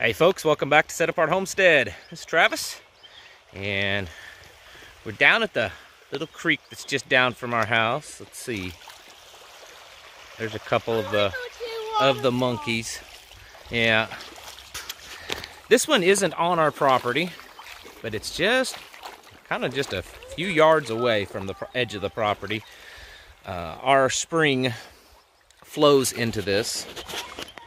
Hey folks, welcome back to Set Apart Homestead. This is Travis, and we're down at the little creek that's just down from our house. Let's see. There's a couple of the monkeys. Yeah. This one isn't on our property, but it's just kind of just a few yards away from the edge of the property. Our spring flows into this,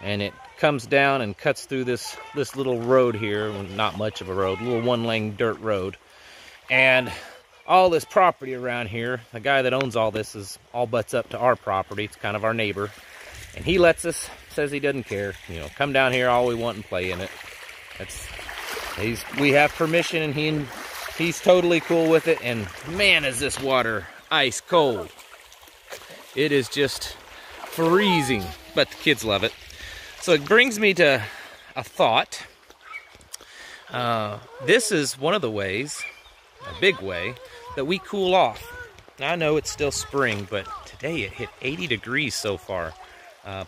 and it comes down and cuts through this little road here. Not much of a road, a little one-lane dirt road. And all this property around here, the guy that owns all this is all butts up to our property. It's kind of our neighbor. And he lets us, says he doesn't care. You know, come down here all we want and play in it. We have permission, and he's totally cool with it. And man, is this water ice cold. It is just freezing, but the kids love it. So it brings me to a thought. This is one of the ways, a big way, that we cool off. Now, I know it's still spring, but today it hit 80 degrees so far.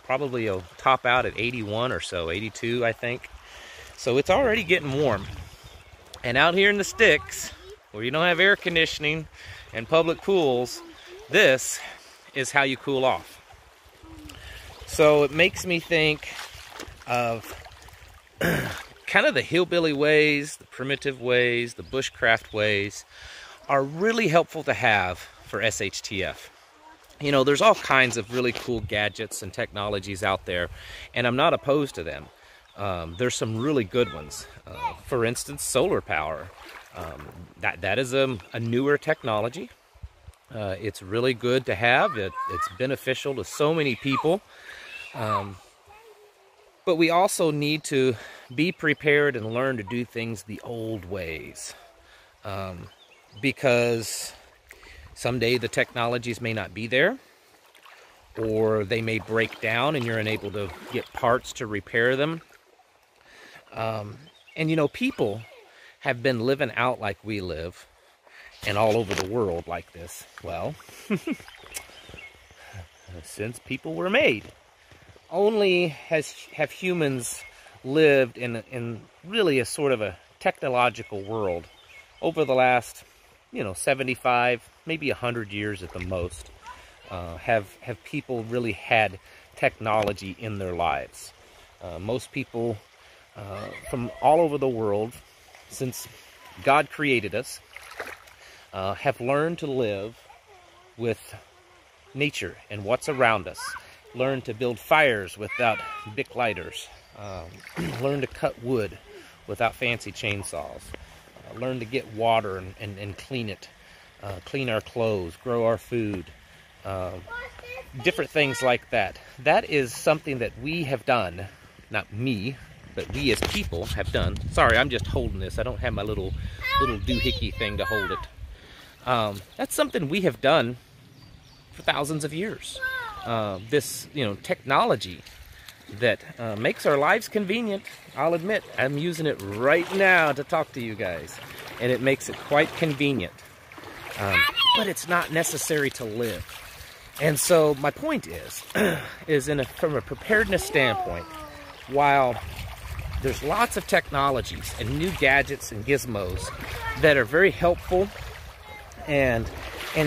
Probably it'll top out at 81 or so, 82 I think. So it's already getting warm. And out here in the sticks, where you don't have air conditioning and public pools, this is how you cool off. So it makes me think of kind of the hillbilly ways, the primitive ways, the bushcraft ways are really helpful to have for SHTF. You know, there's all kinds of really cool gadgets and technologies out there, and I'm not opposed to them. There's some really good ones. For instance, solar power. That is a newer technology. It's really good to have. It's beneficial to so many people. But we also need to be prepared and learn to do things the old ways. Because someday the technologies may not be there, or they may break down and you're unable to get parts to repair them. And you know, people have been living out like we live, and all over the world like this, well, since people were made. Only have humans lived in really a sort of a technological world over the last, 75, maybe 100 years at the most. Have people really had technology in their lives? Most people from all over the world, since God created us, have learned to live with nature and what's around us. Learn to build fires without Bic lighters. Learn to cut wood without fancy chainsaws. Learn to get water and clean it. Clean our clothes, grow our food. Different things like that. That is something that we have done. Not me, but we as people have done. Sorry, I'm just holding this. I don't have my little doohickey thing to hold it. That's something we have done for thousands of years. This, technology that makes our lives convenient. I'll admit, I'm using it right now to talk to you guys, and it makes it quite convenient. But it's not necessary to live. And so my point is, from a preparedness standpoint, while there's lots of technologies and new gadgets and gizmos that are very helpful and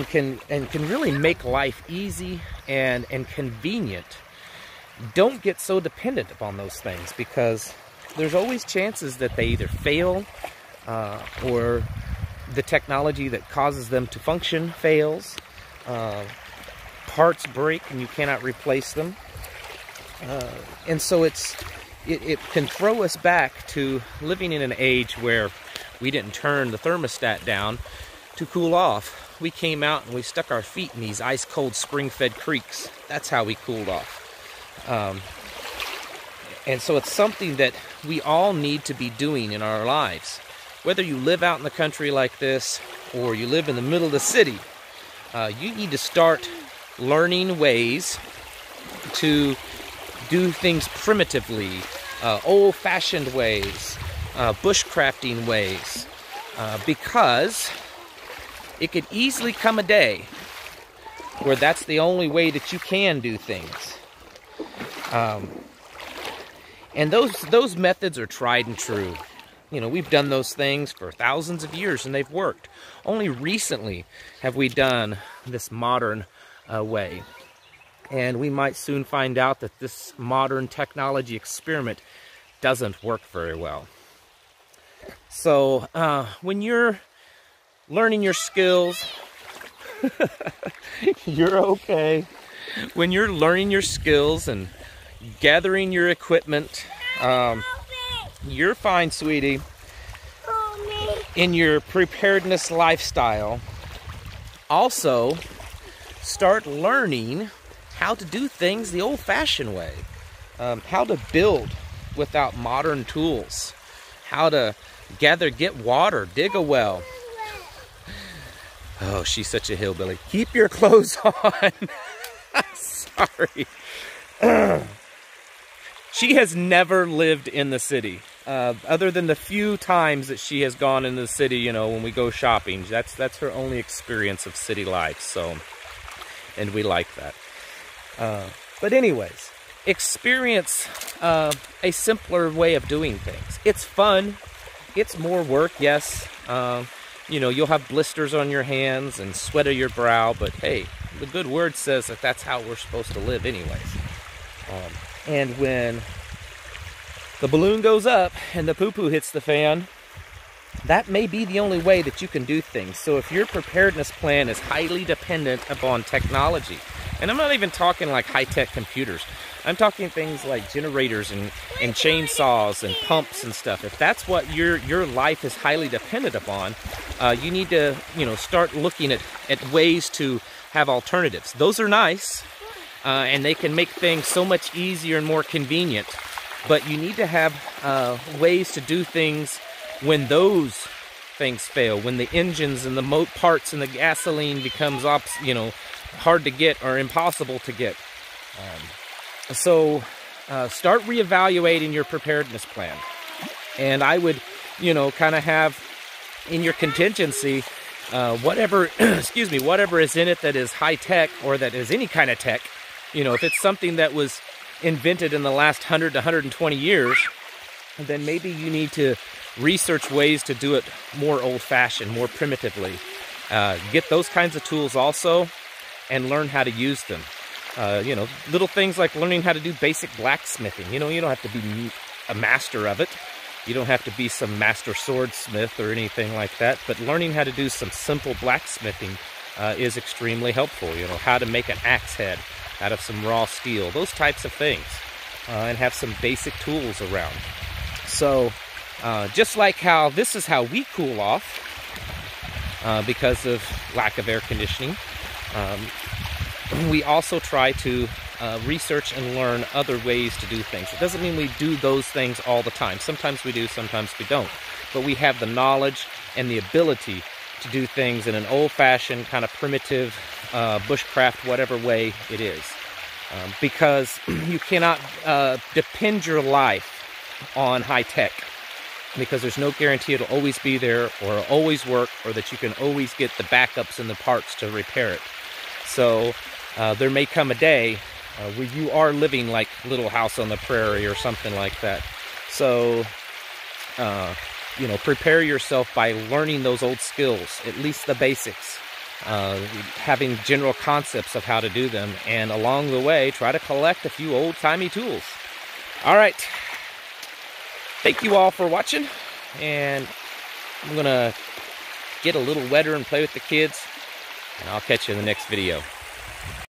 can really make life easy and convenient, don't get so dependent upon those things, because there's always chances that they either fail or the technology that causes them to function fails. Parts break and you cannot replace them. And so it can throw us back to living in an age where we didn't turn the thermostat down to cool off. We came out and we stuck our feet in these ice-cold spring-fed creeks. That's how we cooled off. And so it's something that we all need to be doing in our lives. Whether you live out in the country like this or you live in the middle of the city, you need to start learning ways to do things primitively, old-fashioned ways, bushcrafting ways, because it could easily come a day where that's the only way that you can do things. And those methods are tried and true. You know, we've done those things for thousands of years and they've worked. Only recently have we done this modern way. And we might soon find out that this modern technology experiment doesn't work very well. So when you're learning your skills, you're okay. When you're learning your skills and gathering your equipment, you're fine, sweetie. In your preparedness lifestyle, also start learning how to do things the old-fashioned way. How to build without modern tools. How to get water, dig a well. Oh, she's such a hillbilly. Keep your clothes on. Sorry. She has never lived in the city, other than the few times that she has gone into the city, you know, when we go shopping. That's her only experience of city life, so, and we like that. But anyways, experience a simpler way of doing things. It's fun. It's more work, yes. You know, you'll have blisters on your hands and sweat of your brow, but hey, the good word says that that's how we're supposed to live anyways. And when the balloon goes up and the poo-poo hits the fan, that may be the only way that you can do things. So if your preparedness plan is highly dependent upon technology, and I'm not even talking like high-tech computers, I'm talking things like generators and chainsaws and pumps and stuff. If that's what your life is highly dependent upon, you need to, you know, start looking at ways to have alternatives. Those are nice, and they can make things so much easier and more convenient. But you need to have ways to do things when those things fail, when the engines and the parts and the gasoline becomes, you know, hard to get or impossible to get. So start reevaluating your preparedness plan. And I would, you know, kind of have in your contingency whatever, excuse me, whatever is in it that is high tech or that is any kind of tech. You know, if it's something that was invented in the last 100 to 120 years, then maybe you need to research ways to do it more old-fashioned, more primitively. Get those kinds of tools also and learn how to use them. You know, little things like learning how to do basic blacksmithing. You know, you don't have to be a master of it. You don't have to be some master swordsmith or anything like that, but learning how to do some simple blacksmithing is extremely helpful. You know, how to make an axe head out of some raw steel, those types of things, and have some basic tools around. So, just like how this is how we cool off because of lack of air conditioning, we also try to research and learn other ways to do things. It doesn't mean we do those things all the time. Sometimes we do, sometimes we don't. But we have the knowledge and the ability to do things in an old-fashioned, kind of primitive, bushcraft, whatever way it is. Because you cannot depend your life on high-tech. Because there's no guarantee it'll always be there, or always work, or that you can always get the backups and the parts to repair it. So there may come a day where you are living like Little House on the Prairie or something like that. So, you know, prepare yourself by learning those old skills, at least the basics, having general concepts of how to do them, and along the way, try to collect a few old-timey tools. All right. Thank you all for watching, and I'm going to get a little wetter and play with the kids, and I'll catch you in the next video.